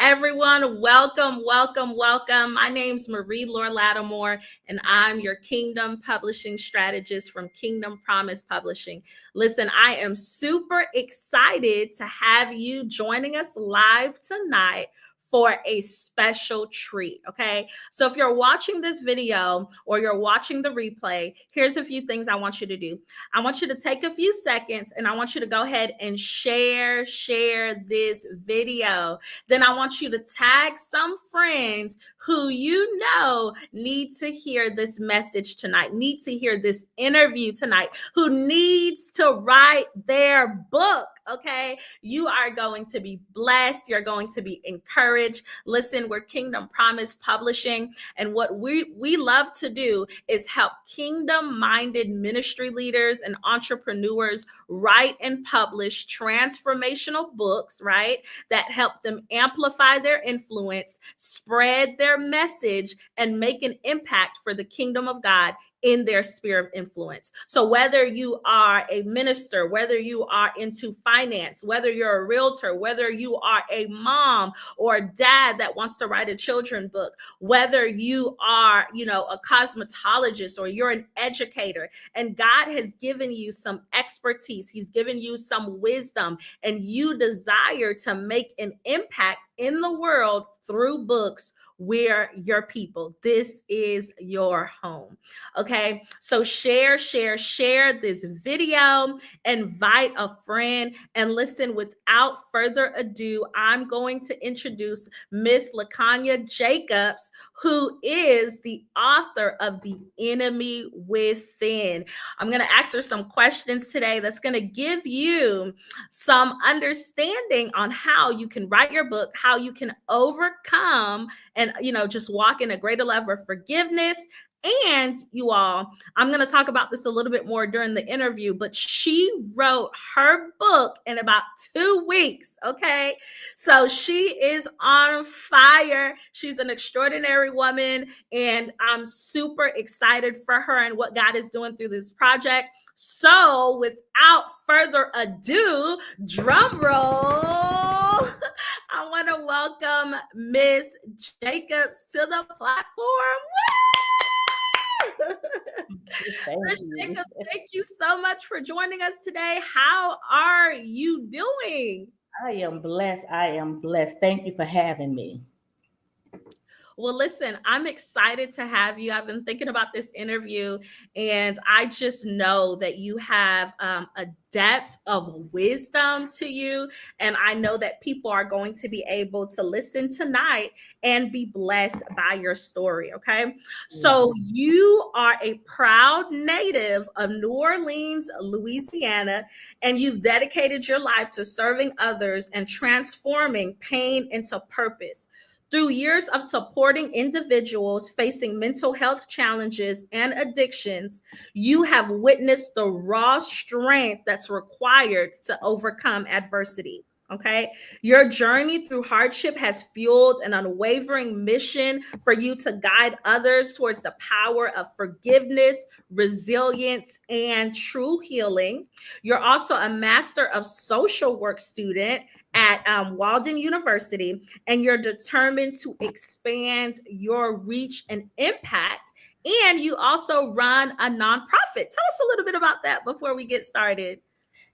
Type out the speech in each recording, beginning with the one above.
everyone. Welcome, welcome, welcome. My name's Marie Laure Lattimore, and I'm your Kingdom Publishing Strategist from Kingdom Promise Publishing. Listen, I am super excited to have you joining us live tonight for a special treat, okay? So if you're watching this video or you're watching the replay, here's a few things I want you to do. I want you to take a few seconds and I want you to go ahead and share this video. Then I want you to tag some friends who you know need to hear this message tonight, need to hear this interview tonight, who needs to write their book. Okay, you are going to be blessed. You're going to be encouraged. Listen, we're Kingdom Promise Publishing, and what we love to do is help kingdom-minded ministry leaders and entrepreneurs write and publish transformational books, right? That help them amplify their influence, spread their message, and make an impact for the kingdom of God in their sphere of influence. So whether you are a minister, whether you are into finance, whether you're a realtor, whether you are a mom or a dad that wants to write a children's book, whether you are, a cosmetologist or you're an educator, and God has given you some expertise, he's given you some wisdom, and you desire to make an impact in the world through books, we're your people. This is your home. Okay, so share this video, invite a friend, and listen, without further ado, I'm going to introduce Miss Lakanya Jacobs, who is the author of The Enemy Within. I'm going to ask her some questions today that's going to give you some understanding on how you can write your book, how you can overcome and, just walk in a greater level of forgiveness. And you all, I'm going to talk about this a little bit more during the interview, but she wrote her book in about 2 weeks. Okay. So she is on fire. She's an extraordinary woman, and I'm super excited for her and what God is doing through this project. So without further ado, drum roll, I want to welcome Miss Jacobs to the platform. Miss Jacobs, thank you so much for joining us today. How are you doing? I am blessed. Thank you for having me. Well, listen, I'm excited to have you. I've been thinking about this interview, and I just know that you have a depth of wisdom to you. And I know that people are going to be able to listen tonight and be blessed by your story. Okay. So you are a proud native of New Orleans, Louisiana, and you've dedicated your life to serving others and transforming pain into purpose. Through years of supporting individuals facing mental health challenges and addictions, you have witnessed the raw strength that's required to overcome adversity. Okay. Your journey through hardship has fueled an unwavering mission for you to guide others towards the power of forgiveness, resilience, and true healing. You're also a master of social work student at Walden University, and you're determined to expand your reach and impact. And you also run a nonprofit. Tell us a little bit about that before we get started.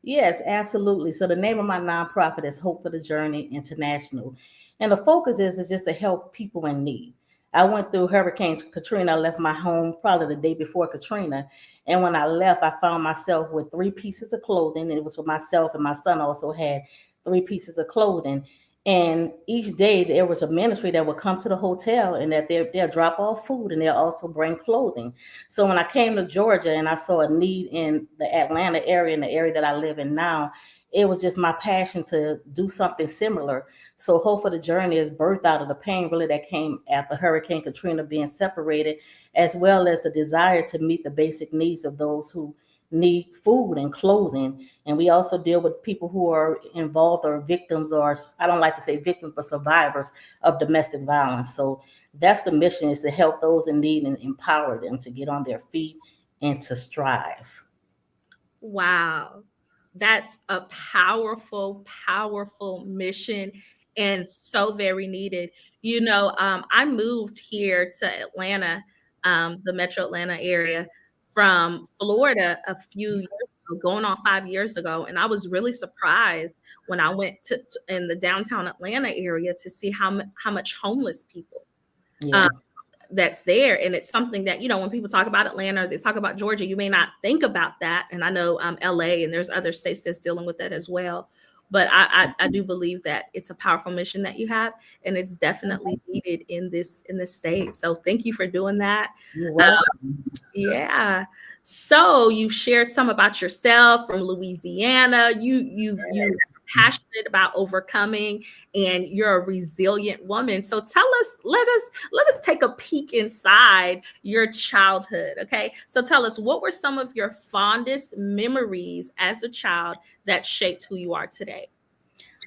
Yes, absolutely. So the name of my nonprofit is Hope for the Journey International. And the focus is just to help people in need. I went through Hurricane Katrina. I left my home probably the day before Katrina. And when I left, I found myself with 3 pieces of clothing. And it was for myself, and my son also had 3 pieces of clothing. And each day there was a ministry that would come to the hotel, and that they'll drop off food, and they'll also bring clothing. So when I came to Georgia and I saw a need in the Atlanta area, in the area that I live in now, it was just my passion to do something similar. So Hope for the Journey is birthed out of the pain really that came after Hurricane Katrina, being separated, as well as the desire to meet the basic needs of those who need food and clothing. And we also deal with people who are involved or victims, or I don't like to say victims, but survivors of domestic violence. So that's the mission, is to help those in need and empower them to get on their feet and to strive. Wow. That's a powerful, powerful mission and so very needed. I moved here to Atlanta, the Metro Atlanta area, from Florida a few years ago, going on 5 years ago, and I was really surprised when I went in the downtown Atlanta area to see how much homeless people Yeah. that's there. And it's something that, when people talk about Atlanta, or they talk about Georgia, you may not think about that. And I know LA and there's other states that's dealing with that as well. But I do believe that it's a powerful mission that you have, and it's definitely needed in this state. So thank you for doing that. You're Um, welcome. yeah. So you've shared some about yourself from Louisiana. You passionate about overcoming, and you're a resilient woman. So let us take a peek inside your childhood. Okay. So tell us, what were some of your fondest memories as a child that shaped who you are today?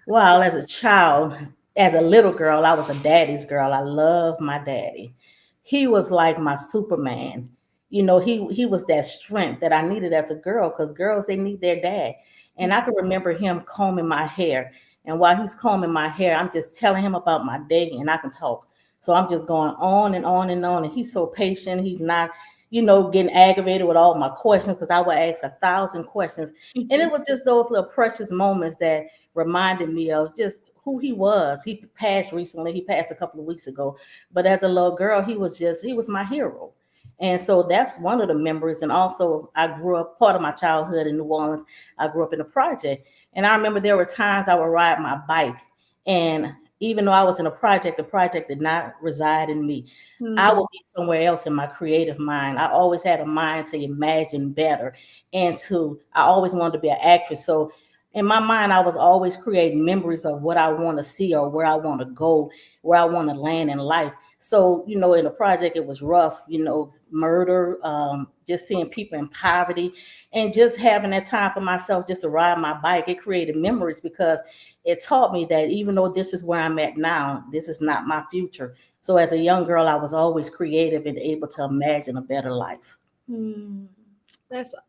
Well, as a child, as a little girl, I was a daddy's girl. I love my daddy. He was like my Superman. He was that strength that I needed as a girl, because girls, they need their dad. And I can remember him combing my hair. And while he's combing my hair, I'm just telling him about my day, and I can talk. So I'm just going on and on and on. And he's so patient. He's not, getting aggravated with all my questions, because I would ask 1,000 questions. And it was just those little precious moments that reminded me of just who he was. He passed recently. He passed a couple of weeks ago. But as a little girl, he was my hero. And so that's one of the memories. And also, I grew up, part of my childhood in New Orleans, I grew up in a project. And I remember there were times I would ride my bike. And even though I was in a project, the project did not reside in me. I Mhm. would be somewhere else in my creative mind. I always had a mind to imagine better, I always wanted to be an actress. So in my mind, I was always creating memories of what I want to see or where I want to go, where I want to land in life. So, in the project, it was rough, murder, just seeing people in poverty, and just having that time for myself just to ride my bike. It created memories, because it taught me that even though this is where I'm at now, this is not my future. So as a young girl, I was always creative and able to imagine a better life. Hmm.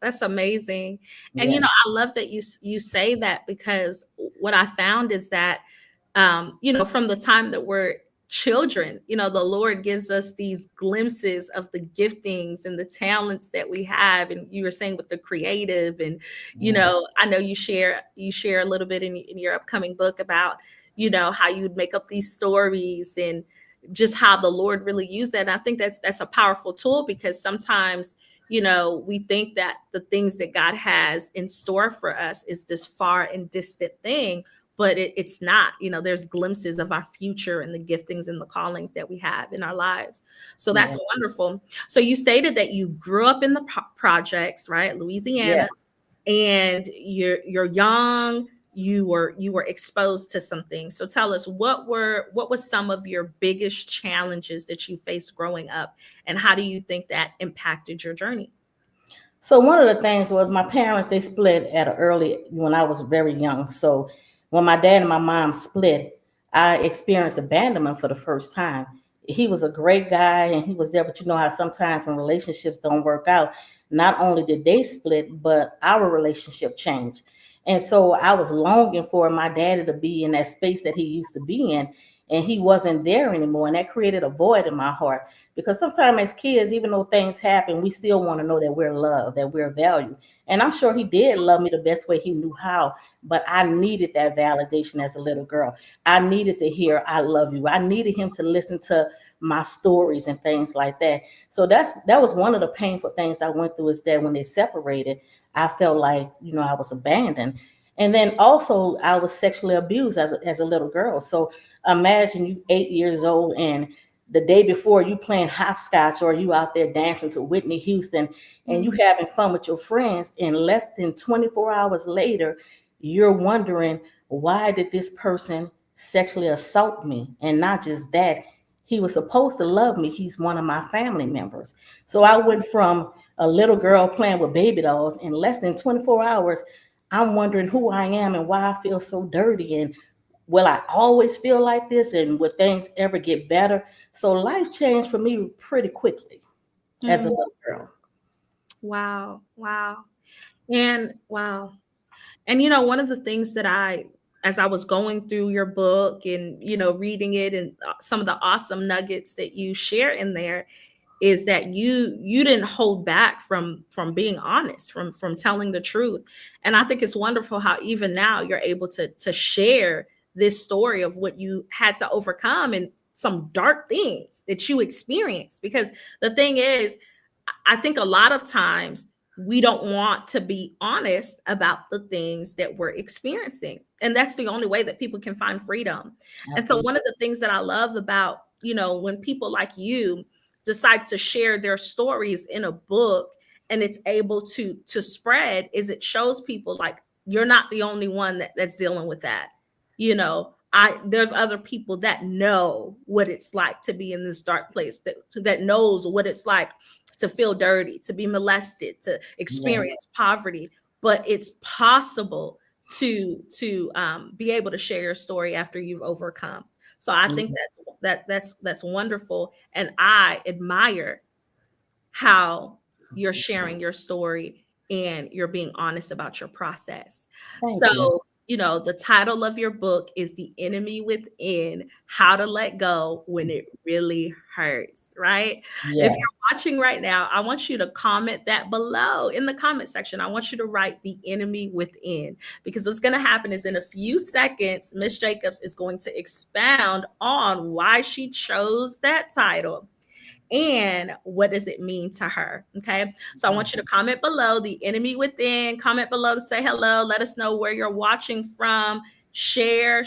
That's amazing. And Yeah. I love that you say that, because what I found is that from the time that we're children, the Lord gives us these glimpses of the giftings and the talents that we have. And you were saying with the creative, and Yeah. I know you share a little bit in your upcoming book about how you'd make up these stories, and just how the Lord really used that. And I think that's a powerful tool, because sometimes we think that the things that God has in store for us is this far and distant thing, but it's not. There's glimpses of our future and the giftings and the callings that we have in our lives. So Yeah. that's wonderful. So you stated that you grew up in the projects, right? Yeah. Louisiana, and you're young. You were exposed to some things. So tell us, what was some of your biggest challenges that you faced growing up, and how do you think that impacted your journey? So one of the things was my parents, they split at an early when I was very young. So when my dad and my mom split, I experienced abandonment for the first time. He was a great guy and he was there, but you know how sometimes when relationships don't work out, not only did they split, but our relationship changed. And so I was longing for my daddy to be in that space that he used to be in, and he wasn't there anymore. And that created a void in my heart, because sometimes as kids, even though things happen, we still want to know that we're loved, that we're valued. And I'm sure he did love me the best way he knew how, but I needed that validation as a little girl. I needed to hear, I love you. I needed him to listen to my stories and things like that. So that was one of the painful things I went through, is that when they separated, I felt like, I was abandoned. And then also I was sexually abused as a little girl. So imagine you 8 years old, and the day before you playing hopscotch, or you out there dancing to Whitney Houston, and you Mhm. having fun with your friends, and less than 24 hours later you're wondering, why did this person sexually assault me? And not just that, he was supposed to love me, he's one of my family members. So I went from a little girl playing with baby dolls, in less than 24 hours I'm wondering who I am and why I feel so dirty, and will I always feel like this, and will things ever get better? So life changed for me pretty quickly as a Mhm. little girl. Wow, wow. And wow. And one of the things that as I was going through your book and, reading it, and some of the awesome nuggets that you share in there, is that you didn't hold back from being honest, from telling the truth. And I think it's wonderful how even now you're able to share this story of what you had to overcome and some dark things that you experienced. Because the thing is, I think a lot of times we don't want to be honest about the things that we're experiencing. And that's the only way that people can find freedom. And so Absolutely. one of the things that I love about, when people like you decide to share their stories in a book and it's able to spread, is it shows people like you're not the only one that's dealing with that. There's other people that know what it's like to be in this dark place, that knows what it's like to feel dirty, to be molested, to Yeah. experience poverty. But it's possible to be able to share your story after you've overcome. So I think Yeah. that's wonderful, and I admire how you're sharing your story and you're being honest about your process. Thank you. So, the title of your book is The Enemy Within: How to Let Go When It Really Hurts, right? If Yes. you're watching right now, I want you to comment that below in the comment section. I want you to write The Enemy Within, because what's going to happen is in a few seconds, Miss Jacobs is going to expound on why she chose that title and what does it mean to her. Okay, so I want you to comment below The Enemy Within. Comment below to say hello. Let us know where you're watching from. Share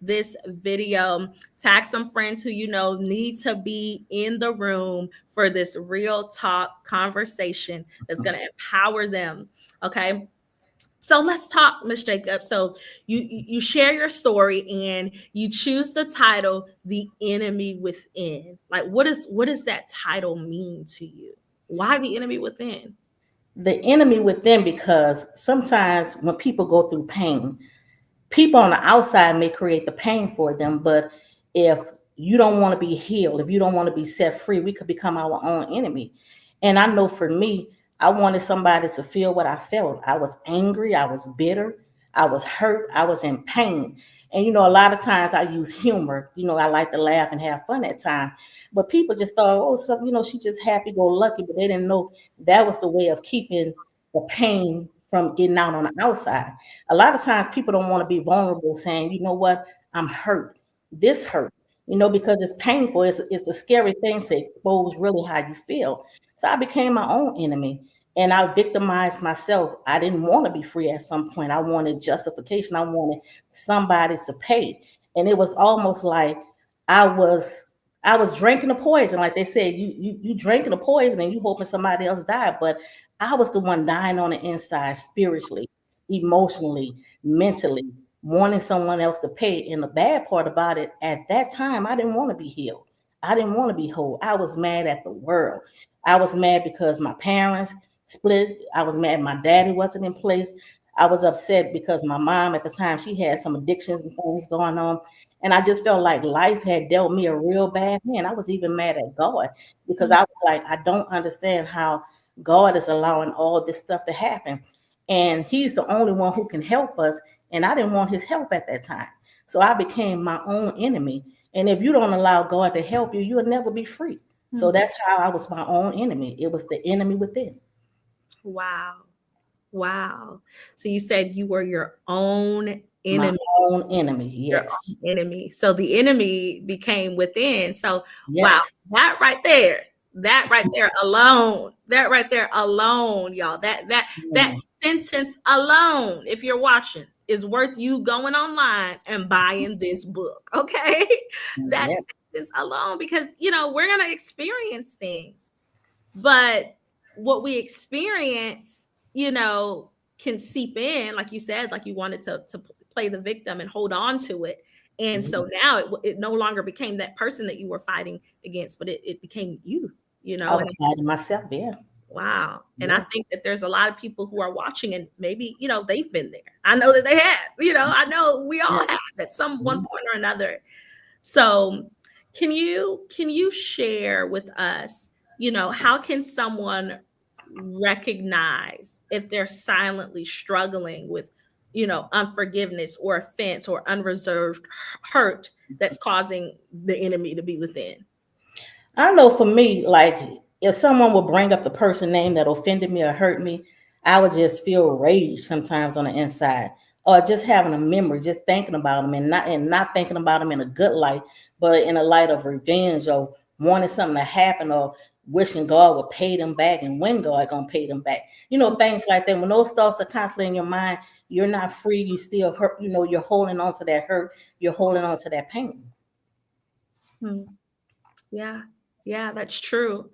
this video. Tag some friends who need to be in the room for this real talk conversation that's going to empower them. Okay, so let's talk, Miss Jacob. So you share your story and you choose the title, The Enemy Within. Like, what does that title mean to you? Why The Enemy Within? The enemy within, because sometimes when people go through pain, people on the outside may create the pain for them, but if you don't want to be healed, if you don't want to be set free, we could become our own enemy. And I know for me, I wanted somebody to feel what I felt. I was angry, I was bitter, I was hurt, I was in pain. And a lot of times I use humor. I like to laugh and have fun at times. But people just thought, oh, so she just happy go lucky, but they didn't know that was the way of keeping the pain from getting out on the outside. A lot of times people don't want to be vulnerable, saying, you know what, I'm hurt. This hurt, because it's painful. It's a scary thing to expose really how you feel. So I became my own enemy and I victimized myself. I didn't want to be free at some point. I wanted justification. I wanted somebody to pay. And it was almost like I was I was drinking the poison. Like they said, you drinking the poison and you hoping somebody else died. But I was the one dying on the inside spiritually, emotionally, mentally, wanting someone else to pay. And the bad part about it, at that time, I didn't want to be healed. I didn't want to be whole. I was mad at the world. I was mad because my parents split. I was mad my daddy wasn't in place. I was upset because my mom at the time, she had some addictions and things going on. And I just felt like life had dealt me a real bad hand. I was even mad at God because I was like, I don't understand how God is allowing all this stuff to happen. And He's the only one who can help us. And I didn't want His help at that time. So I became my own enemy. And if you don't allow God to help you, you'll never be free. So that's how I was my own enemy. It was the enemy within. Wow. Wow. So you said you were your own My enemy. own enemy. Your Yes. own enemy. So the enemy became within. So wow, Yes. that right there alone, y'all. That Mm. sentence alone, if you're watching, is worth you going online and buying this book. Okay. That Yep. sentence alone, because we're gonna experience things, but what we experience, can seep in, like you said, like you wanted to play the victim and hold on to it. And Mhm. so now it no longer became that person that you were fighting against, but it became I and was fighting myself. Yeah. wow. And I Yeah. think that there's a lot of people who are watching and maybe, they've been there. I know that they have, I know we all Yeah. have at some one Mhm. point or another. So, can you share with us, how can someone recognize if they're silently struggling with unforgiveness or offense or unreserved hurt that's causing the enemy to be within? I know for me, like if someone would bring up the person name that offended me or hurt me, I would just feel rage sometimes on the inside, or just having a memory, just thinking about them, and not thinking about them in a good light, but in a light of revenge or wanting something to happen, or wishing God would pay them back and when God gonna pay them back. Things like that. When those thoughts are constantly in your mind, you're not free. You still hurt. You're holding on to that hurt. You're holding on to that pain. Hmm. Yeah, yeah, that's true.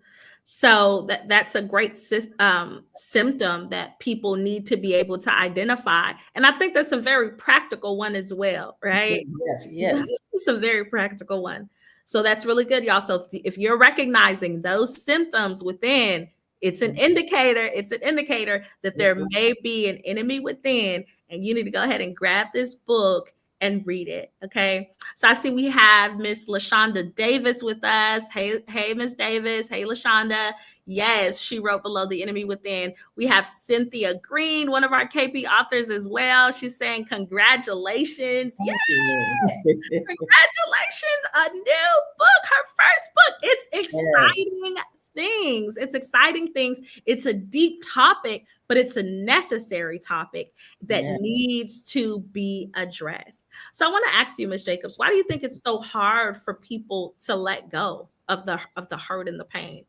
So that's a great symptom that people need to be able to identify, and I think that's a very practical one as well, right? Yes, yes, That's a very practical one. So that's really good, y'all. So if you're recognizing those symptoms within, it's an indicator. It's an indicator that there may be an enemy within, and you need to go ahead and grab this book and read it. Okay. So I see we have Miss LaShonda Davis with us. Hey, Miss Davis. Hey, LaShonda. Yes, she wrote Below the Enemy Within. We have Cynthia Green, one of our KP authors as well. She's saying congratulations. thank Yes, you. congratulations, a new book, her first book. It's Yes, exciting things. It's exciting things. It's a deep topic, but it's a necessary topic that yeah. needs to be addressed. So I want to ask you, Ms. Jacobs, why do you think it's so hard for people to let go of the hurt and the pain?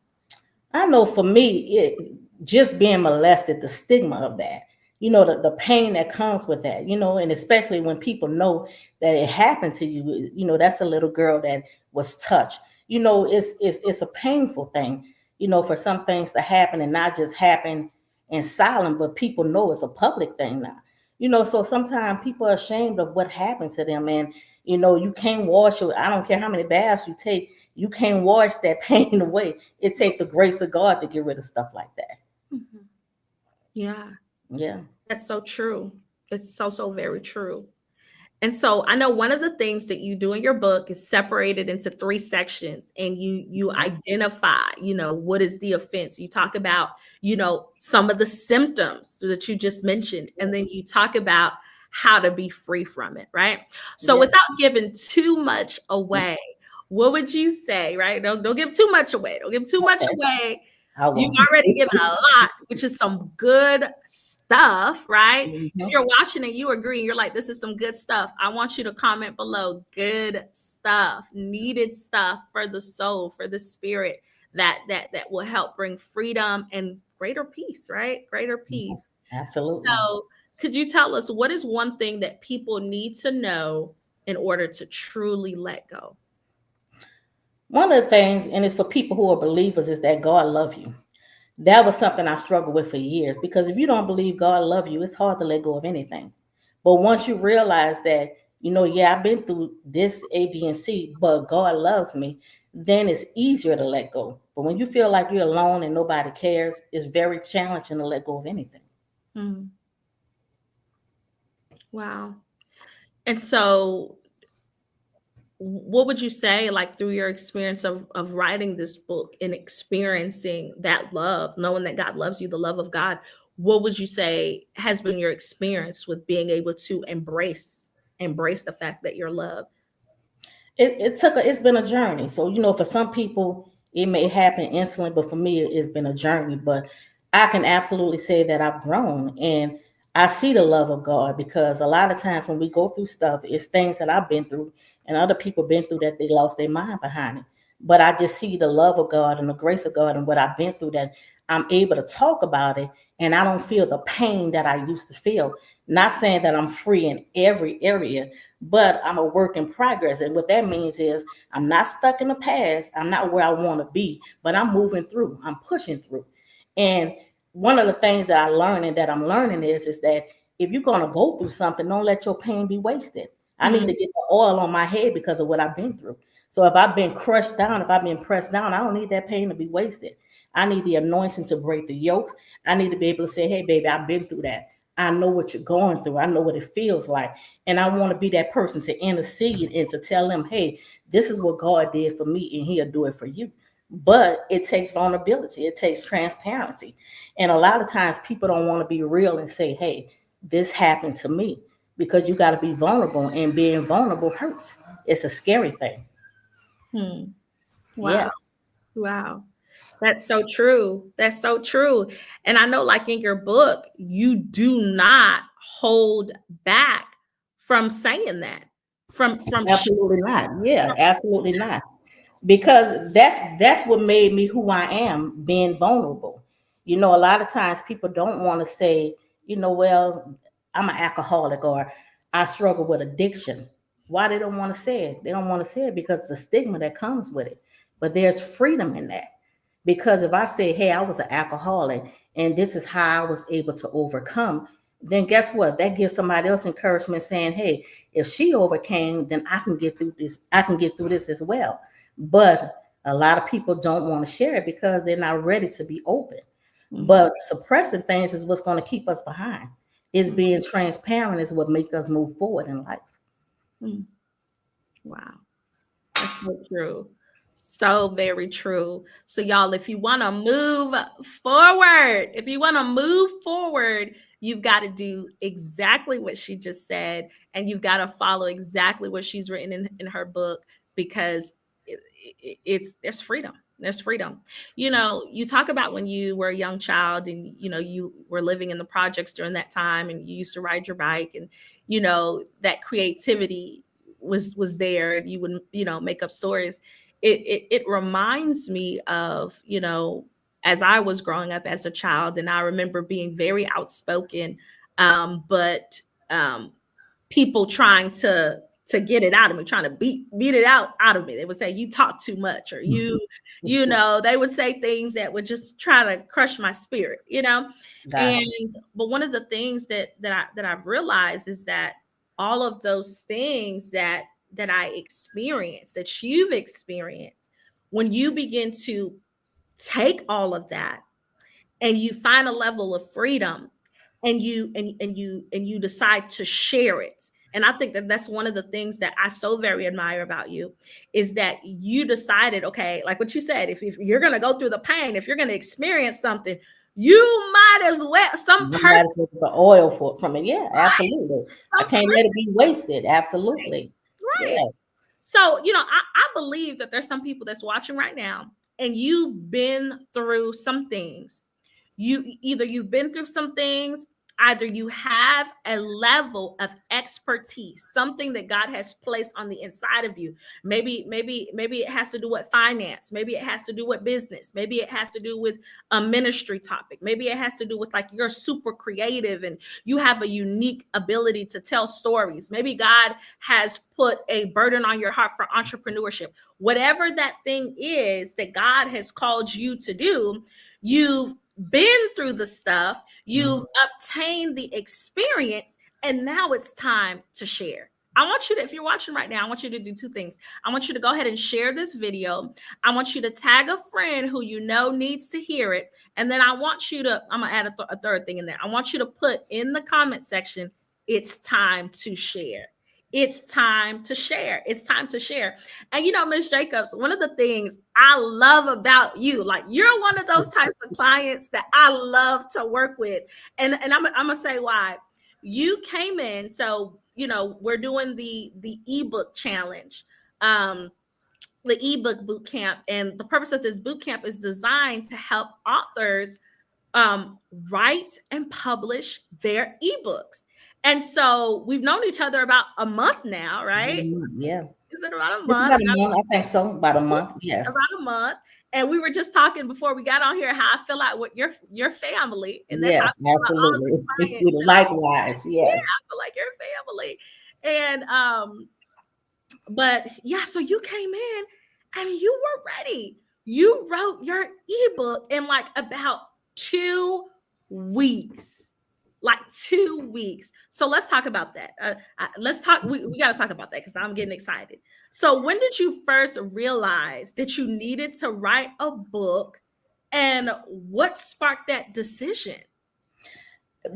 I know for me, just being molested, the stigma of that, the pain that comes with that, and especially when people know that it happened to you, that's a little girl that was touched. It's a painful thing, for some things to happen and not just happen in silence, but people know it's a public thing now. So sometimes people are ashamed of what happened to them, and you can't wash it. I don't care how many baths you take, you can't wash that pain away. It takes the grace of God to get rid of stuff like that. Mhm. Yeah, Yeah. that's so true. It's so, so very true. And so I know one of the things that you do in your book is separated into three sections, and you identify, what is the offense. You talk about, some of the symptoms that you just mentioned, and then you talk about how to be free from it, right? So Yeah. without giving too much away, what would you say, right? Don't give too much away. Don't give too much Okay. away. I You've won't. already given a lot, which is some good stuff, right? If Mhm. you're watching and you agree, you're like, this is some good stuff. I want you to comment below good stuff, needed stuff for the soul, for the spirit that will help bring freedom and greater peace, right? Greater Mhm. peace. Absolutely. So, could you tell us what is one thing that people need to know in order to truly let go? One of the things, and it's for people who are believers, is that God loves you. That was something I struggled with for years, because if you don't believe God loves you, it's hard to let go of anything. But once you realize that, yeah, I've been through this A, B, and C, but God loves me, then it's easier to let go. But when you feel like you're alone and nobody cares, it's very challenging to let go of anything. Mm, wow. And so, what would you say, like through your experience of writing this book and experiencing that love, knowing that God loves you, the love of God, what would you say has been your experience with being able to embrace the fact that you're loved? It's been a journey. So, for some people it may happen instantly, but for me it's been a journey. But I can absolutely say that I've grown, and I see the love of God, because a lot of times when we go through stuff, it's things that I've been through and other people been through that they lost their mind behind it. But I just see the love of God and the grace of God and what I've been through, that I'm able to talk about it, and I don't feel the pain that I used to feel. Not saying that I'm free in every area, but I'm a work in progress. And what that means is I'm not stuck in the past. I'm not where I want to be, but I'm moving through. I'm pushing through. And one of the things that I learned and that I'm learning is that if you're going to go through something, don't let your pain be wasted. I need Mm, to get the oil on my head because of what I've been through. So if I've been crushed down, if I've been pressed down, I don't need that pain to be wasted. I need the anointing to break the yokes. I need to be able to say, hey, baby, I've been through that. I know what you're going through. I know what it feels like. And I want to be that person to intercede and to tell them, hey, this is what God did for me, and he'll do it for you. But it takes vulnerability, it takes transparency. And a lot of times people don't want to be real and say, hey, this happened to me, because you got to be vulnerable, and being vulnerable hurts. It's a scary thing. Hmm. Wow. Yes. Wow. That's so true. That's so true. And I know, like in your book, you do not hold back from saying that, from Absolutely not. Yeah, absolutely not. Because that's what made me who I am, being vulnerable. A lot of times people don't want to say, well, I'm an alcoholic, or I struggle with addiction. Why they don't want to say it? They don't want to say it because the stigma that comes with it. But there's freedom in that. Because if I say, hey, I was an alcoholic and this is how I was able to overcome, then guess what? That gives somebody else encouragement, saying, hey, if she overcame, then I can get through this. I can get through this as well. But a lot of people don't want to share it because they're not ready to be open. But suppressing things is what's going to keep us behind. Is being transparent is what makes us move forward in life. Mm. Wow. That's so true. So very true. So y'all, if you want to move forward, you've got to do exactly what she just said, and you've got to follow exactly what she's written in her book, because it's there's freedom. There's freedom. You talk about when you were a young child, and you were living in the projects during that time, and you used to ride your bike, and that creativity was there, and you would make up stories. It reminds me of as I was growing up as a child, and I remember being very outspoken, but people trying to get it out of me, trying to beat it out of me. They would say, you talk too much, or they would say things that would just try to crush my spirit. Gotcha. And but one of the things that I've realized is that all of those things that I experienced, that you've experienced, when you begin to take all of that and you find a level of freedom, and you decide to share it. And I think that that's one of the things that I so very admire about you, is that you decided, okay, like what you said, if you're going to go through the pain, if you're going to experience something, you might as well, some You person, might as well get the oil from it. Yeah, right? absolutely. I Some can't let it be wasted. person, Absolutely. right? Yeah. So, I believe that there's some people that's watching right now, and you've been through some things. You've been through some things. Either you have a level of expertise, something that God has placed on the inside of you. Maybe it has to do with finance. Maybe it has to do with business. Maybe it has to do with a ministry topic. Maybe it has to do with, like, you're super creative and you have a unique ability to tell stories. Maybe God has put a burden on your heart for entrepreneurship. Whatever that thing is that God has called you to do, you've been through the stuff, you've obtained the experience, and now it's time to share. I want you to, if you're watching right now, I want you to do two things. I want you to go ahead and share this video. I want you to tag a friend who you know needs to hear it. And then I want you to, I'm going to add a third thing in there. I want you to put in the comment section, it's time to share. It's time to share. It's time to share. And Ms. Jacobs, one of the things I love about you, like, you're one of those types of clients that I love to work with. And I'm gonna say why. You came in, so we're doing the eBook challenge, the eBook boot camp, and the purpose of this boot camp is designed to help authors write and publish their ebooks. And so we've known each other about a month now, right? Yeah. Is it about a It's month? about a month. I think so. About a month. Yes. About a month. And we were just talking before we got on here how I feel like what your family, and that's how I Yes, feel about all of absolutely. the clients. Likewise. Yeah, Yes. I feel like your family. And but yeah, so you came in and you were ready. You wrote your ebook in like about 2 weeks. Like 2 weeks. So let's talk about that. Let's talk. We got to talk about that because I'm getting excited. So when did you first realize that you needed to write a book, and what sparked that decision?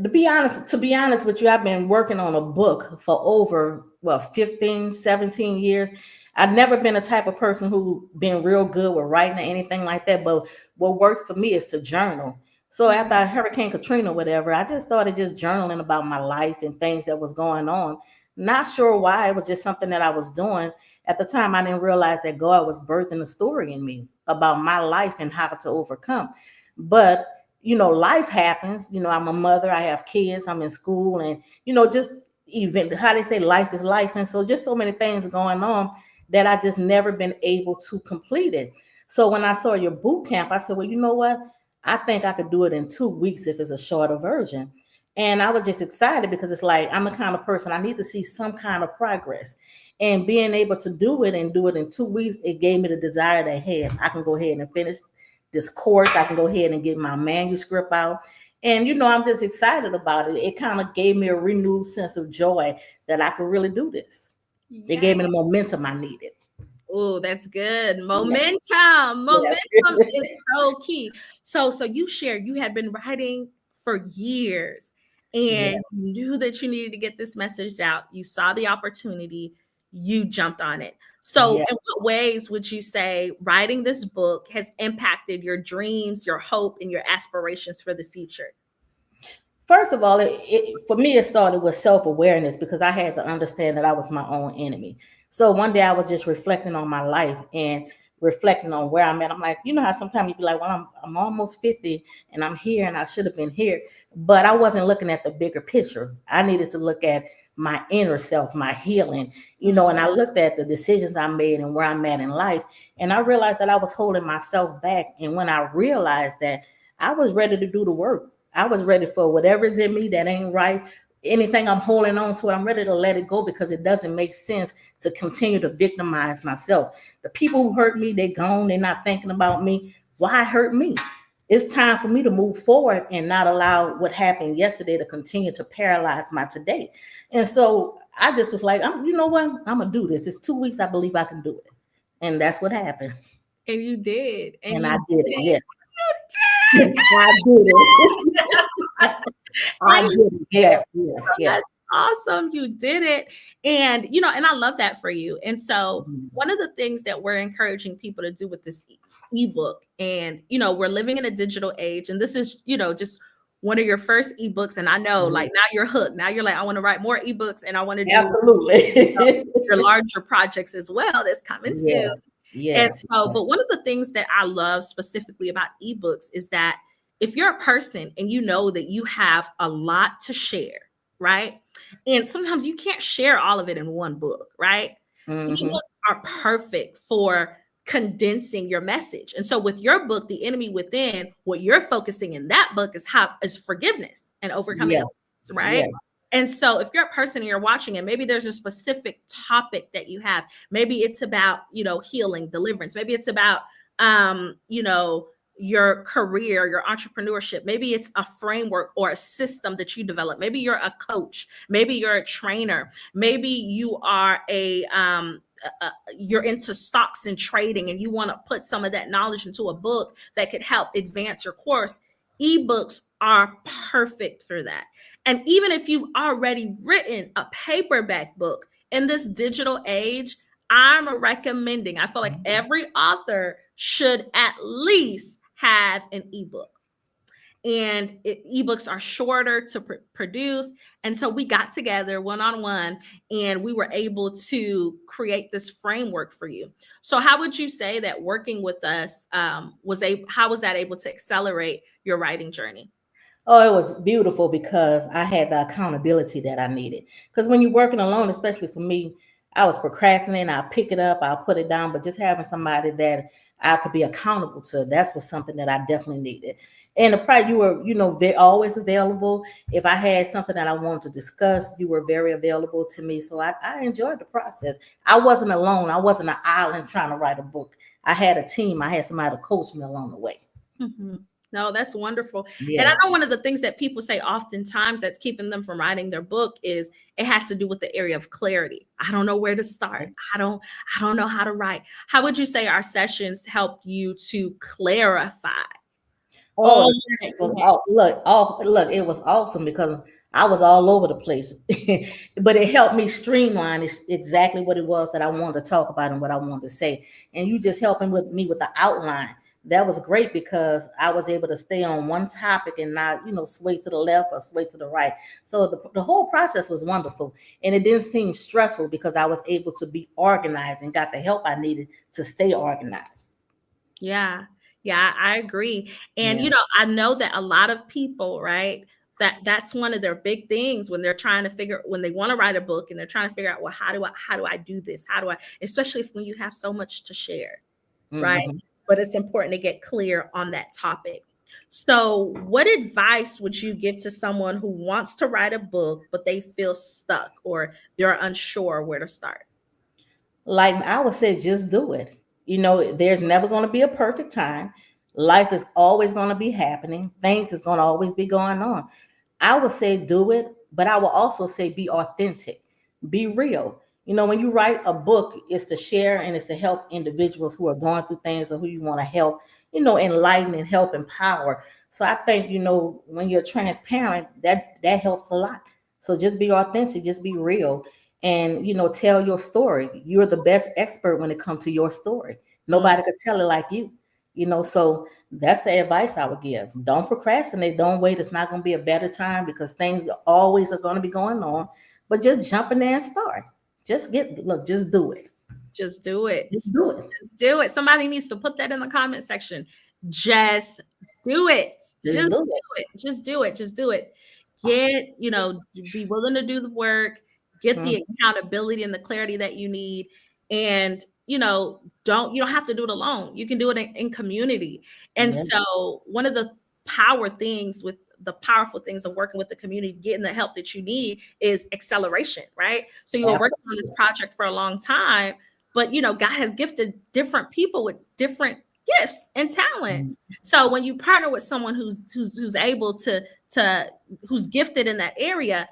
To be honest with you, I've been working on a book for over 15, 17 years. I've never been a type of person who been real good with writing or anything like that. But what works for me is to journal. So after Hurricane Katrina, whatever, I just started just journaling about my life and things that was going on. Not sure why. It was just something that I was doing. At the time, I didn't realize that God was birthing a story in me about my life and how to overcome. But life happens. I'm a mother. I have kids. I'm in school, and just even how they say life is life, and so just so many things going on that I just never been able to complete it. So when I saw your boot camp, I said, well, you know what? I think I could do it in 2 weeks if it's a shorter version. And I was just excited because it's like I'm the kind of person I need to see some kind of progress. And being able to do it and do it in 2 weeks, it gave me the desire that hey, I can go ahead and finish this course. I can go ahead and get my manuscript out. And I'm just excited about it. It kind of gave me a renewed sense of joy that I could really do this. It Yeah. gave me the momentum I needed. Oh, that's good. Yeah. Momentum. Yes. Momentum is so key. So you shared you had been writing for years Yeah. and you knew that you needed to get this message out. You saw the opportunity, you jumped on it. So Yeah. in what ways would you say writing this book has impacted your dreams, your hope, and your aspirations for the future? First of all, for me, it started with self awareness because I had to understand that I was my own enemy. So one day I was just reflecting on my life and reflecting on where I'm at. I'm like, how sometimes you be like, well, I'm almost 50 and I'm here and I should have been here. But I wasn't looking at the bigger picture. I needed to look at my inner self, my healing, and I looked at the decisions I made and where I'm at in life. And I realized that I was holding myself back. And when I realized that, I was ready to do the work. I was ready for whatever's in me that ain't right. Anything I'm holding on to, I'm ready to let it go because it doesn't make sense to continue to victimize myself. The people who hurt me, they're gone. They're not thinking about me. Why hurt me? It's time for me to move forward and not allow what happened yesterday to continue to paralyze my today. And so I just was like, you know what? I'm going to do this. It's 2 weeks. I believe I can do it. And that's what happened. And you did. And And you I did did it. it. Yes. I did it. I And you did it. did. Yes, yes, So yes. that's awesome. You did it. And, and I love that for you. And so, Mhm. one of the things that we're encouraging people to do with this ebook, and, we're living in a digital age, and this is, just one of your first ebooks. And I know, Mhm. like, now you're hooked. Now you're like, I want to write more ebooks and I want to do Absolutely. your larger projects as well that's coming soon. Yeah. And Yes. so, but one of the things that I love specifically about ebooks is that if you're a person and you know that you have a lot to share, right? And sometimes you can't share all of it in one book, right? Mm-hmm. Ebooks are perfect for condensing your message. And so with your book, The Enemy Within, what you're focusing in that book is forgiveness and overcoming Yeah. offense, Yeah. right? And so if you're a person and you're watching and maybe there's a specific topic that you have, maybe it's about, healing, deliverance, maybe it's about your career, your entrepreneurship, maybe it's a framework or a system that you develop, maybe you're a coach, maybe you're a trainer, maybe you are you're into stocks and trading and you want to put some of that knowledge into a book that could help advance your course. Ebooks are perfect for that. And even if you've already written a paperback book in this digital age, I'm recommending, I feel like every author should at least have an ebook. And ebooks are shorter to produce. And so we got together one-on-one and we were able to create this framework for you. So how would you say that working with us how was that able to accelerate your writing journey? Oh, it was beautiful because I had the accountability that I needed. Because when you're working alone, especially for me, I was procrastinating. I'll pick it up, I'll put it down, but just having somebody that I could be accountable to, that's was something that I definitely needed. And the price, you were, always available. If I had something that I wanted to discuss, you were very available to me. So I enjoyed the process. I wasn't alone. I wasn't an island trying to write a book. I had a team. I had somebody to coach me along the way. Mm-hmm. No, that's wonderful. And I Yes. know one of the things that people say oftentimes that's keeping them from writing their book is it has to do with the area of clarity. I don't know where to start. I don't know how to write. How would you say our sessions helped you to clarify Oh, all the that sessions you was had? look, it was awesome because I was all over the place. But it helped me streamline exactly what it was that I wanted to talk about and what I wanted to say. And you just helping with me with the outline. that was great because I was able to stay on one topic and not, sway to the left or sway to the right. So the whole process was wonderful. And it didn't seem stressful because I was able to be organized and got the help I needed to stay organized. Yeah. Yeah, I agree. And Yeah. I know that a lot of people, right? That's one of their big things when they're trying to figure when they want to write a book and they're trying to figure out, well, how do I do this? How do I, especially when you have so much to share, right? Hmm. But it's important to get clear on that topic. So, what advice would you give to someone who wants to write a book but they feel stuck or they're unsure where to start? Like I would say, just do it. There's never going to be a perfect time. Life is always going to be happening. Things is going to always be going on. I would say do it, but I will also say be authentic, be real. When you write a book, it's to share and it's to help individuals who are going through things or who you want to help, enlighten and help empower. So I think, when you're transparent, that helps a lot. So just be authentic, just be real, and tell your story. You're the best expert when it comes to your story. Mm, Nobody could tell it like you. So that's the advice I would give. Don't procrastinate. Don't wait. It's not going to be a better time because things always are going to be going on. But just jump in there and start. Just do it. just do it. Just do it. Just do it. Somebody needs to put that in the comment section. Just do it. Just Just do it. do it. Just do it. Just do it. Be willing to do the work, get the Mhm. accountability and the clarity that you need. And, you don't have to do it alone. You can do it in community. And Yeah. so one of the powerful things of working with the community, getting the help that you need is acceleration, right? So you were working on this Absolutely. project for a long time, but God has gifted different people with different gifts and talents. So when you partner with someone who's able to who's gifted in that area,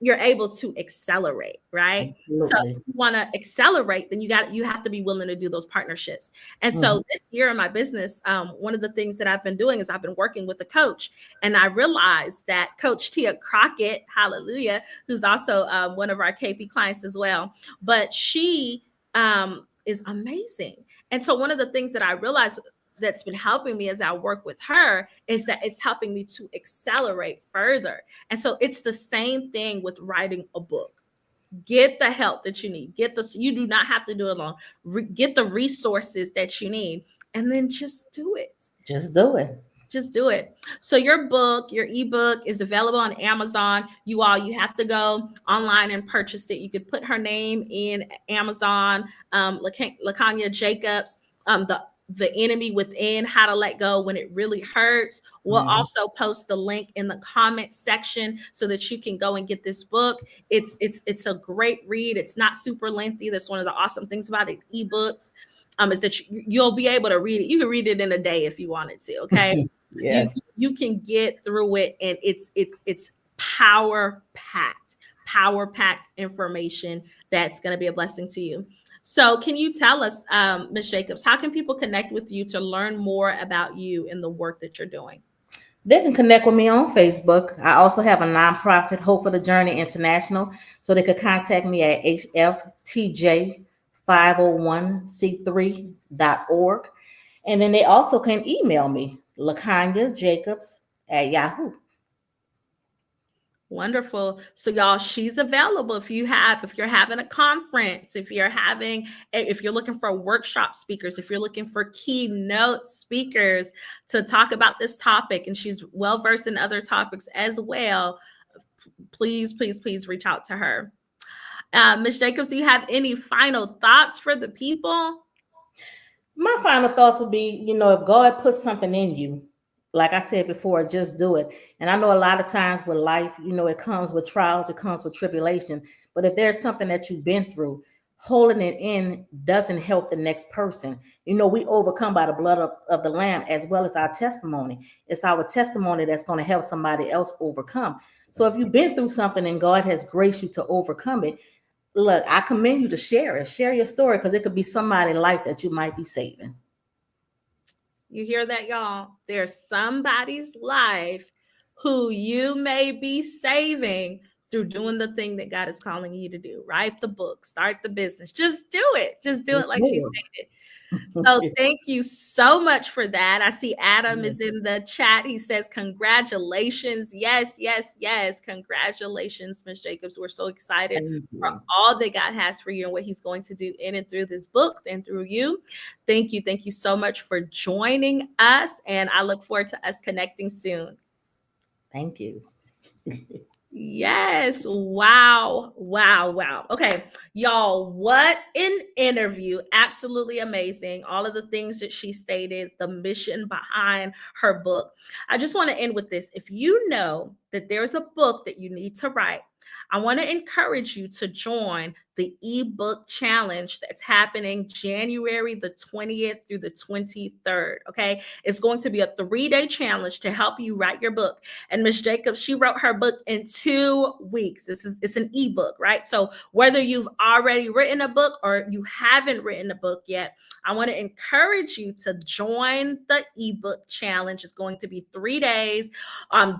you're able to accelerate, right? So if Absolutely. you want to accelerate, then you have to be willing to do those partnerships. And Mhm. so this year in my business, one of the things that I've been doing is I've been working with a coach, and I realized that Coach Tia Crockett, hallelujah, who's also one of our KP clients as well, but she is amazing. And so one of the things that I realized that's been helping me as I work with her is that it's helping me to accelerate further. And so it's the same thing with writing a book. Get the help that you need. You do not have to do it alone. Get the resources that you need, and then just do it. Just do it. Just do it. So your ebook is available on Amazon. You have to go online and purchase it. You could put her name in Amazon, Lakanya Jacobs, the enemy within, how to let go when it really hurts. We'll Mhm. also post the link in the comment section so that you can go and get this book. It's a great read. It's not super lengthy. That's one of the awesome things about it. Ebooks is that you'll be able to read it. You can read it in a day if you wanted to. Okay, you Yes. you can get through it, and it's power packed information that's going to be a blessing to you. So can you tell us, Ms. Jacobs, how can people connect with you to learn more about you and the work that you're doing? They can connect with me on Facebook. I also have a nonprofit, Hope for the Journey International, so they could contact me at hftj501c3.org. And then they also can email me, Lakanya Jacobs at Yahoo. Wonderful. So y'all, she's available if you're having a conference, if you're looking for workshop speakers, if you're looking for keynote speakers to talk about this topic, and she's well versed in other topics as well. Please, please, please reach out to her. Ms. Jacobs, do you have any final thoughts for the people? My final thoughts would be, if God puts something in you, like I said before, just do it. And I know a lot of times with life, it comes with trials, it comes with tribulation. But if there's something that you've been through, holding it in doesn't help the next person. We overcome by the blood of the Lamb as well as our testimony. It's our testimony that's going to help somebody else overcome. So if you've been through something and God has graced you to overcome it, look, I commend you to share it. Share your story because it could be somebody's life that you might be saving. You hear that, y'all? There's somebody's life who you may be saving through doing the thing that God is calling you to do. Write the book, start the business. Just do it. Just do it like she stated. So thank you so much for that. I see Adam is in the chat. He says, congratulations. Yes, yes, yes. Congratulations, Ms. Jacobs. We're so excited for all that God has for you and what he's going to do in and through this book and through you. Thank you. Thank you so much for joining us. And I look forward to us connecting soon. Thank you. Yes. Wow. Wow. Wow. Okay. Y'all, what an interview. Absolutely amazing. All of the things that she stated, the mission behind her book. I just want to end with this. If you know that there's a book that you need to write, I want to encourage you to join the eBook challenge that's happening January the 20th through the 23rd. Okay. It's going to be a 3-day challenge to help you write your book. And Ms. Jacobs, she wrote her book in 2 weeks. It's an ebook, right? So whether you've already written a book or you haven't written a book yet, I want to encourage you to join the ebook challenge. It's going to be 3 days.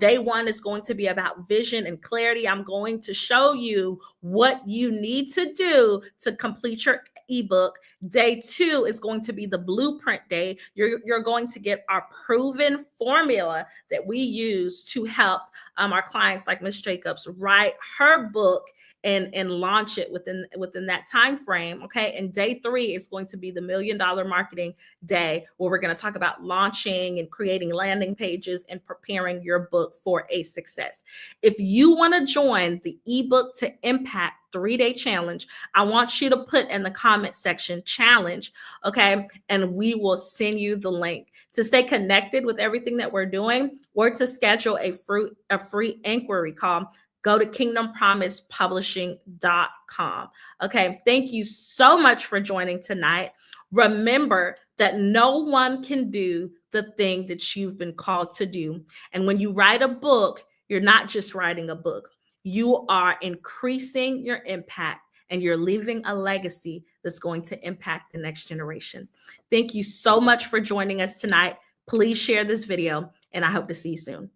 Day 1 is going to be about vision and clarity. I'm going to show you what you need to do to complete your ebook. Day 2 is going to be the blueprint day. You're going to get our proven formula that we use to help our clients like Ms. Jacobs write her book and launch it within that time frame. Okay. And day 3 is going to be the $1 Million Marketing Day, where we're going to talk about launching and creating landing pages and preparing your book for a success. If you want to join the ebook to impact 3-day challenge, I want you to put in the comment section challenge. Okay. And we will send you the link to stay connected with everything that we're doing, or to schedule a free inquiry call. Go to kingdompromisepublishing.com. Okay. Thank you so much for joining tonight. Remember that no one can do the thing that you've been called to do. And when you write a book, you're not just writing a book. You are increasing your impact, and you're leaving a legacy that's going to impact the next generation. Thank you so much for joining us tonight. Please share this video, and I hope to see you soon.